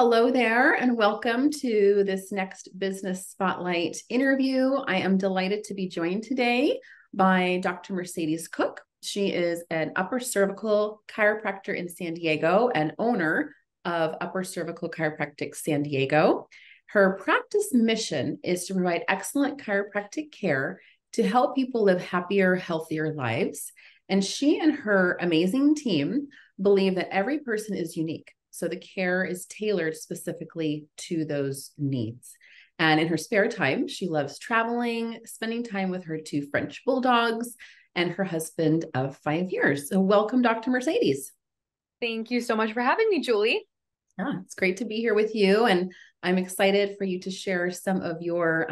Hello there, and welcome to this next Business Spotlight interview. I am delighted to be joined today by Dr. Mercedes Cook. She is an upper cervical chiropractor in San Diego and owner of Upper Cervical Chiropractic San Diego. Her practice mission is to provide excellent chiropractic care to help people live happier, healthier lives. And she and her amazing team believe that every person is unique. So the care is tailored specifically to those needs. And in her spare time, she loves traveling, spending time with her two French bulldogs and her husband of 5 years. So welcome, Dr. Mercedes. Thank you so much for having me, Julie. Yeah, it's great to be here with you. And I'm excited for you to share some of your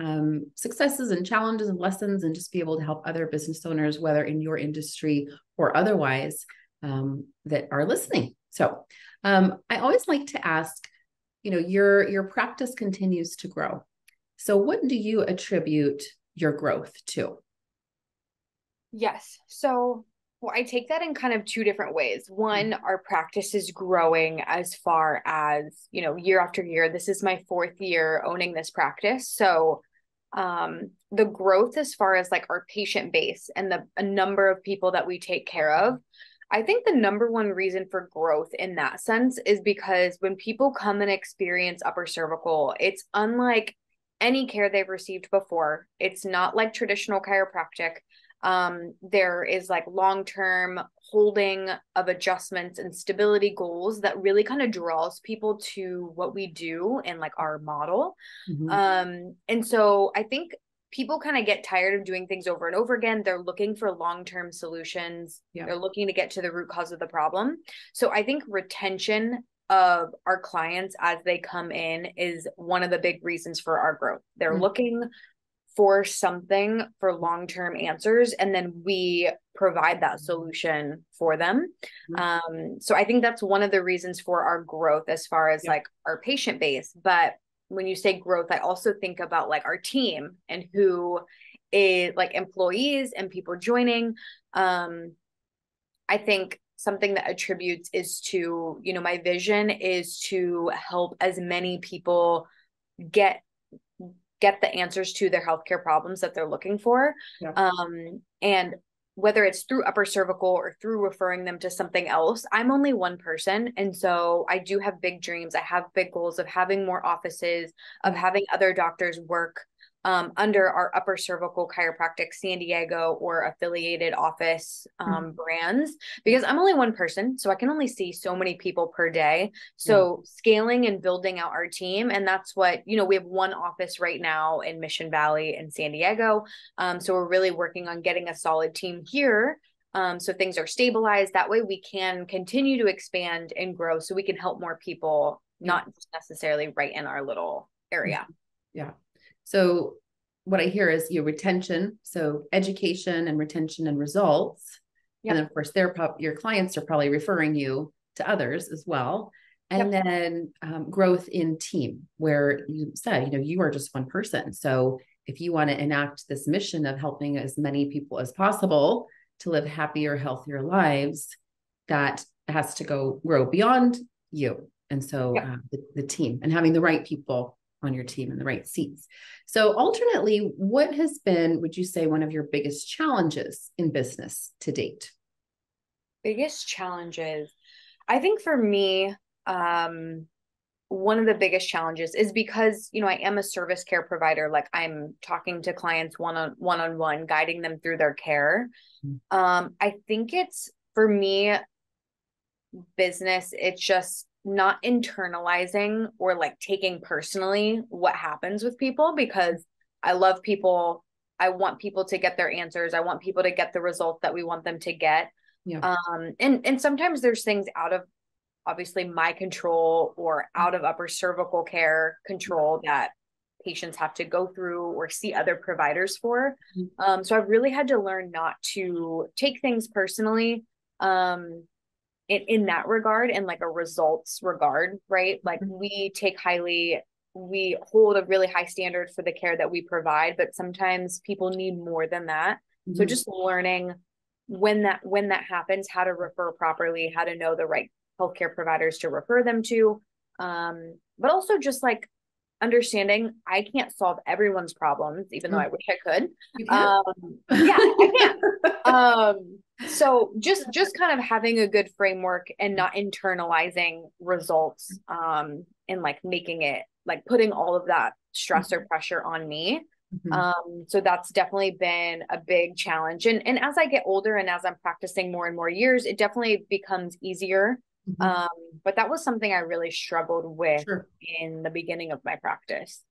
successes and challenges and lessons and just be able to help other business owners, whether in your industry or otherwise, that are listening. So I always like to ask, your practice continues to grow. So what do you attribute your growth to? Yes. I take that in kind of two different ways. One, our practice is growing as far as, year after year. This is my fourth year owning this practice. So the growth as far as like our patient base and a number of people that we take care of, I think the number one reason for growth in that sense is because when people come and experience upper cervical, it's unlike any care they've received before. It's not like traditional chiropractic. There is like long-term holding of adjustments and stability goals that really kind of draws people to what we do and like our model. And so I think people kind of get tired of doing things over and over again. They're looking for long-term solutions. Yeah. They're looking to get to the root cause of the problem. So I think retention of our clients as they come in is one of the big reasons for our growth. They're looking for something for long-term answers, and then we provide that solution for them. So I think that's one of the reasons for our growth as far as like our patient base. But when you say growth, I also think about like our team and who is like employees and people joining. I think something that attributes is to, my vision is to help as many people get the answers to their healthcare problems that they're looking for. And whether it's through upper cervical or through referring them to something else, I'm only one person. And so I do have big dreams. I have big goals of having more offices, of having other doctors work under our Upper Cervical Chiropractic San Diego or affiliated office brands, because I'm only one person, so I can only see so many people per day. So scaling and building out our team, and that's what, we have one office right now in Mission Valley in San Diego. So we're really working on getting a solid team here. So things are stabilized. That way we can continue to expand and grow so we can help more people, not just necessarily right in our little area. Yeah. So what I hear is your retention, so education and retention and results. And then of course, your clients are probably referring you to others as well. And then growth in team, where you said, you are just one person. So if you want to enact this mission of helping as many people as possible to live happier, healthier lives, that has to grow beyond you. And so the team and having the right people on your team in the right seats. So alternately, what has been, would you say, one of your biggest challenges in business to date? Biggest challenges. I think for me, one of the biggest challenges is because, I am a service care provider. Like I'm talking to clients one-on-one, guiding them through their care. I think it's, for me, business, it's just not internalizing or like taking personally what happens with people, because I love people. I want people to get their answers. I want people to get the results that we want them to get. And sometimes there's things out of obviously my control or out of upper cervical care control that patients have to go through or see other providers for. So I've really had to learn not to take things personally. In that regard, and like a results regard, right? Like we hold a really high standard for the care that we provide, but sometimes people need more than that. So just learning when that happens, how to refer properly, how to know the right healthcare providers to refer them to. but also just like understanding I can't solve everyone's problems, even though I wish I could. You can. Yeah, I can. So just kind of having a good framework and not internalizing results, and like making it like putting all of that stress or pressure on me. So that's definitely been a big challenge. And as I get older and as I'm practicing more and more years, it definitely becomes easier. But that was something I really struggled with in the beginning of my practice.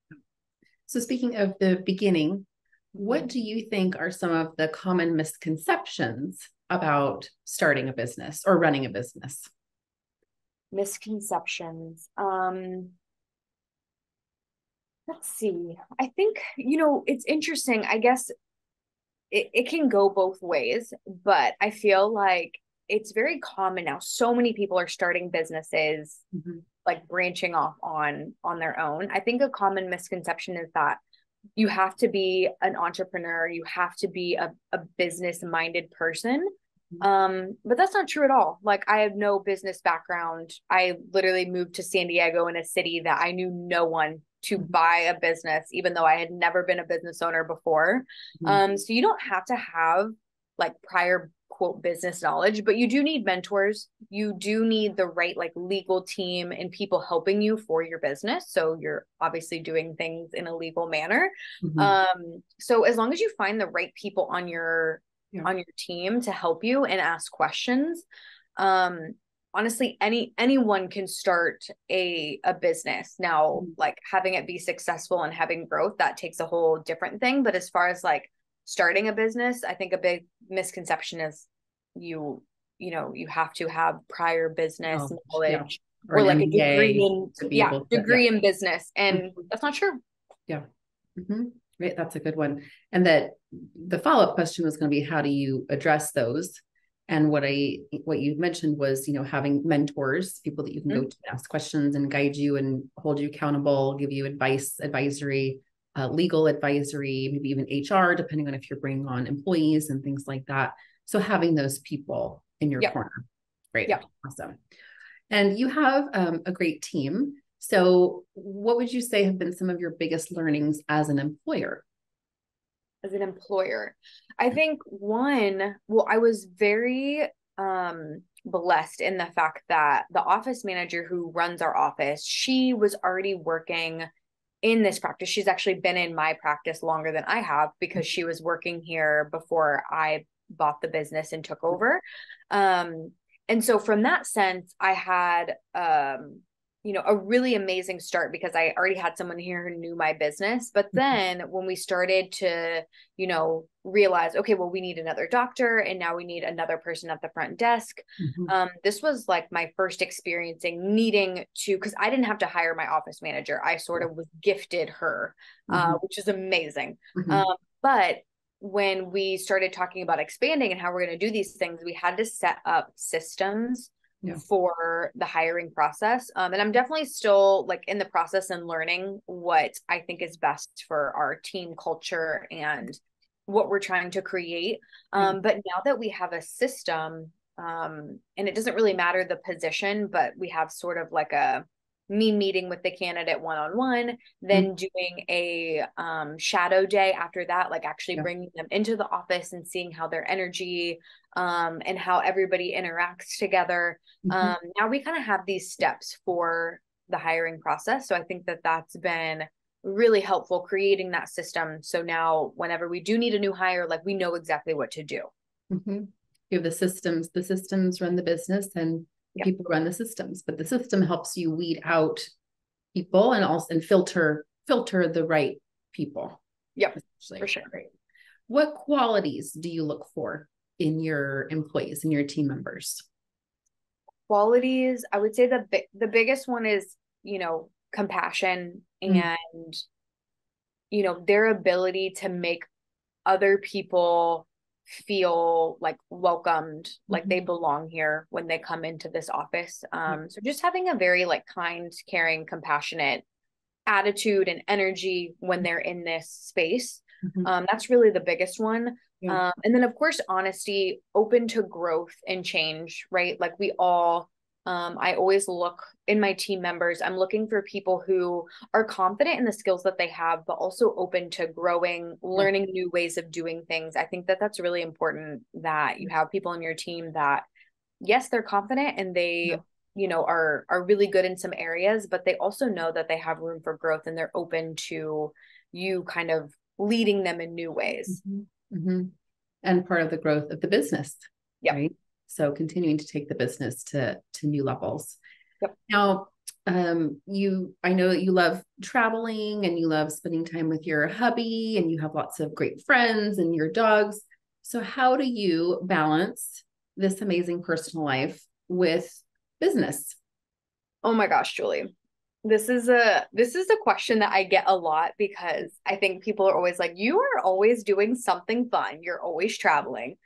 So speaking of the beginning, what do you think are some of the common misconceptions about starting a business or running a business? Misconceptions. Let's see. I think, it's interesting. I guess it can go both ways, but I feel like it's very common now. So many people are starting businesses, like branching off on their own. I think a common misconception is that you have to be an entrepreneur, you have to be a business minded person. But that's not true at all. Like, I have no business background. I literally moved to San Diego in a city that I knew no one to buy a business, even though I had never been a business owner before. So you don't have to have like prior quote business knowledge, but you do need mentors. You do need the right like legal team and people helping you for your business. So you're obviously doing things in a legal manner. So as long as you find the right people on your team to help you and ask questions, honestly, anyone can start a business. Now, like having it be successful and having growth, that takes a whole different thing. But as far as like starting a business, I think a big misconception is you have to have prior business knowledge or like a degree in business. And that's not true. Yeah. Right. That's a good one. And that the follow-up question was going to be, how do you address those? And what you mentioned was, having mentors, people that you can go to ask questions and guide you and hold you accountable, give you advisory, legal advisory, maybe even HR, depending on if you're bringing on employees and things like that. So having those people in your corner. Great. Awesome. And you have a great team. So what would you say have been some of your biggest learnings as an employer? As an employer, I think I was very blessed in the fact that the office manager who runs our office, she was already working in this practice. She's actually been in my practice longer than I have because she was working here before I bought the business and took over. And so from that sense, I had a really amazing start because I already had someone here who knew my business. But then when we started to, realize, okay, well, we need another doctor and now we need another person at the front desk. This was like my first experiencing needing to, because I didn't have to hire my office manager. I sort of was gifted her, which is amazing. But when we started talking about expanding and how we're going to do these things, we had to set up systems for the hiring process. And I'm definitely still like in the process and learning what I think is best for our team culture and what we're trying to create. But now that we have a system, and it doesn't really matter the position, but we have sort of like me meeting with the candidate one-on-one, then doing a shadow day after that, like actually bringing them into the office and seeing how their energy and how everybody interacts together. Now we kind of have these steps for the hiring process. So I think that that's been really helpful, creating that system. So now whenever we do need a new hire, like we know exactly what to do. You have the systems run the business and people run the systems, but the system helps you weed out people and filter the right people. For sure. What qualities do you look for in your employees and your team members? Qualities, I would say the biggest one is, compassion and, their ability to make other people feel like welcomed, like they belong here when they come into this office. So just having a very like kind, caring, compassionate attitude and energy when they're in this space. That's really the biggest one. And then of course, honesty, open to growth and change, right? Like we all I always look in my team members, I'm looking for people who are confident in the skills that they have, but also open to growing, learning new ways of doing things. I think that that's really important, that you have people in your team that, yes, they're confident and they, are really good in some areas, but they also know that they have room for growth and they're open to you kind of leading them in new ways. And part of the growth of the business, right? So continuing to take the business to new levels. Now, I know that you love traveling and you love spending time with your hubby and you have lots of great friends and your dogs. So how do you balance this amazing personal life with business? Oh my gosh, Julie. This is a question that I get a lot, because I think people are always like, you are always doing something fun. You're always traveling.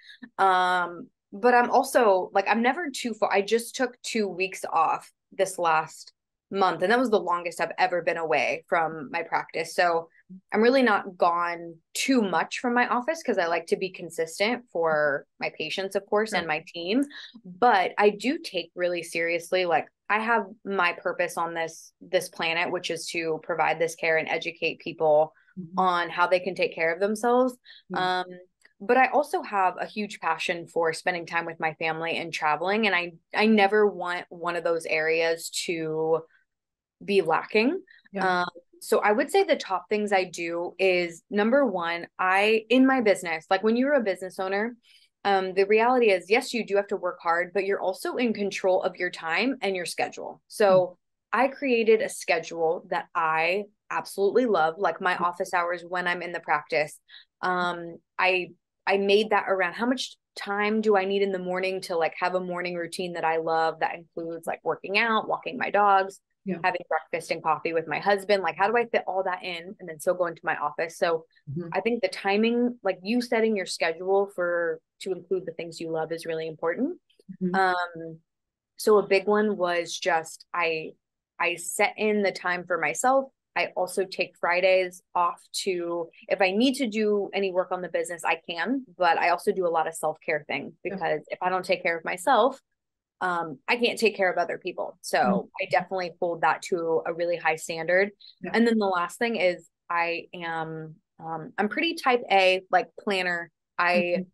But I'm also like, I'm never too far. I just took 2 weeks off this last month, and that was the longest I've ever been away from my practice. So I'm really not gone too much from my office, because I like to be consistent for my patients, of course, and my team. But I do take really seriously, like, I have my purpose on this planet, which is to provide this care and educate people on how they can take care of themselves. But I also have a huge passion for spending time with my family and traveling. And I never want one of those areas to be lacking. So I would say the top things I do is, number one, in my business, like when you're a business owner, the reality is, yes, you do have to work hard, but you're also in control of your time and your schedule. So I created a schedule that I absolutely love, like my office hours when I'm in the practice. I made that around how much time do I need in the morning to like have a morning routine that I love, that includes like working out, walking my dogs, having breakfast and coffee with my husband. Like, how do I fit all that in and then still go into my office? So I think the timing, like you setting your schedule to include the things you love, is really important. So a big one was just, I set in the time for myself. I also take Fridays off if I need to do any work on the business, I can, but I also do a lot of self-care things, because if I don't take care of myself, I can't take care of other people. So I definitely hold that to a really high standard. And then the last thing is, I'm pretty type A, like planner. I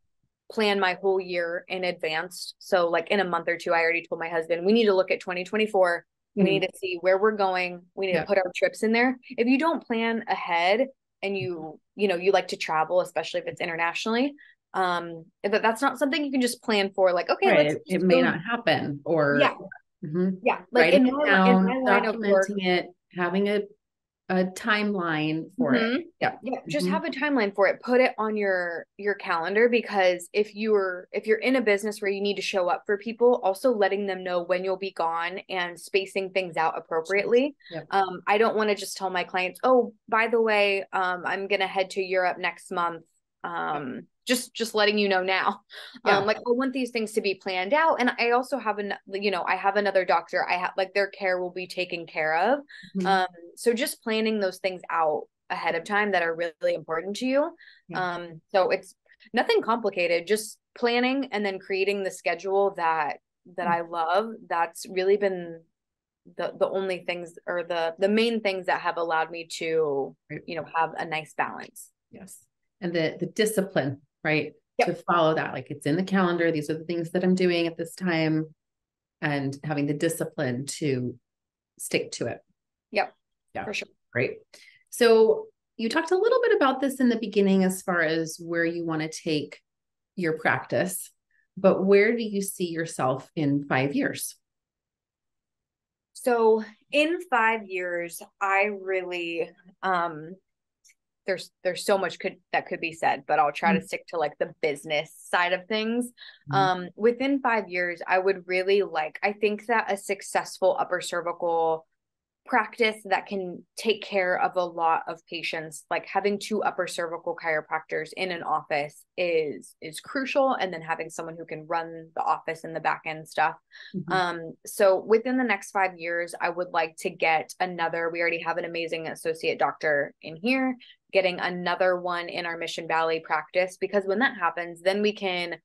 plan my whole year in advance. So like in a month or two, I already told my husband, we need to look at 2024. We need to see where we're going. We need to put our trips in there. If you don't plan ahead and you like to travel, especially if it's internationally, if that's not something you can just plan for, like, okay, it may not happen, or like writing it down, in my line of work, documenting it, having a timeline for it. Just have a timeline for it. Put it on your calendar, because if you're in a business where you need to show up for people, also letting them know when you'll be gone and spacing things out appropriately. I don't want to just tell my clients, oh, by the way, I'm gonna head to Europe next month. Just letting you know now. Like, I want these things to be planned out. And I also have I have another doctor. I have, like, their care will be taken care of. So just planning those things out ahead of time that are really important to you. So it's nothing complicated, just planning and then creating the schedule that I love. That's really been the only things, or the main things that have allowed me to, have a nice balance. And the discipline, right? To follow that, like, it's in the calendar. These are the things that I'm doing at this time, and having the discipline to stick to it. For sure. Great. So you talked a little bit about this in the beginning, as far as where you want to take your practice, but where do you see yourself in 5 years? So in 5 years, I really, there's so much that could be said, but I'll try to stick to like the business side of things. Within 5 years, I would really I think that a successful upper cervical practice that can take care of a lot of patients, like having 2 upper cervical chiropractors in an office is crucial. And then having someone who can run the office and the back end stuff. So within the next 5 years, I would like to get we already have an amazing associate doctor in here, getting another one in our Mission Valley practice, because when that happens, then we can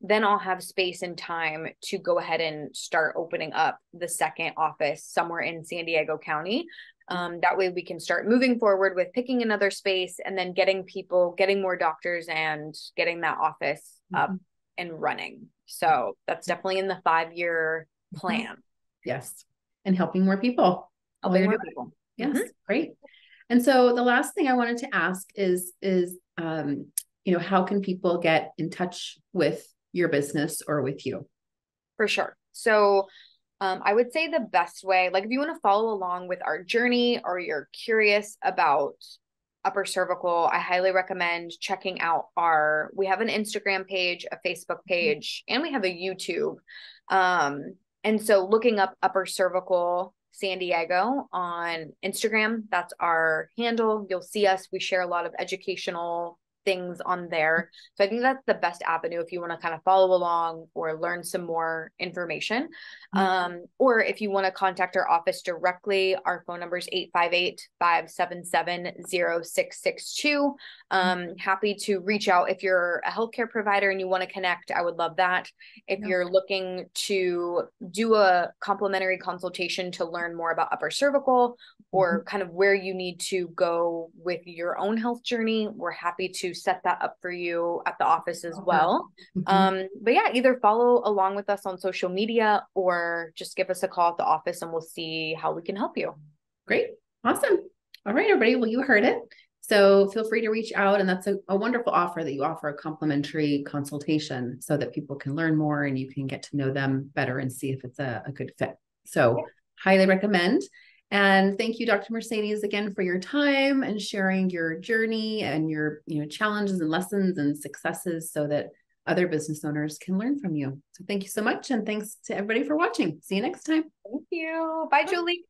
then I'll have space and time to go ahead and start opening up the second office somewhere in San Diego County. That way we can start moving forward with picking another space and then getting more doctors and getting that office up and running. So that's definitely in the 5-year plan. Yes. And helping more people. Helping more people. Yes. Great. And so the last thing I wanted to ask is, how can people get in touch with your business or with you? For sure. So I would say the best way, like if you want to follow along with our journey or you're curious about upper cervical, I highly recommend checking out we have an Instagram page, a Facebook page, and we have a YouTube. And so looking up upper cervical San Diego on Instagram, that's our handle. You'll see us. We share a lot of educational things on there. So I think that's the best avenue if you want to kind of follow along or learn some more information. Or if you want to contact our office directly, our phone number is 858-577-0662. Happy to reach out if you're a healthcare provider and you want to connect. I would love that. If you're looking to do a complimentary consultation to learn more about upper cervical or kind of where you need to go with your own health journey, we're happy to set that up for you at the office as well. But yeah, either follow along with us on social media or just give us a call at the office and we'll see how we can help you. Great. Awesome. All right, everybody. Well, you heard it. So feel free to reach out. And that's a wonderful offer that you offer a complimentary consultation so that people can learn more and you can get to know them better and see if it's a good fit. So highly recommend. And thank you, Dr. Mercedes, again for your time and sharing your journey and your challenges and lessons and successes so that other business owners can learn from you. So thank you so much. And thanks to everybody for watching. See you next time. Thank you. Bye, Julie.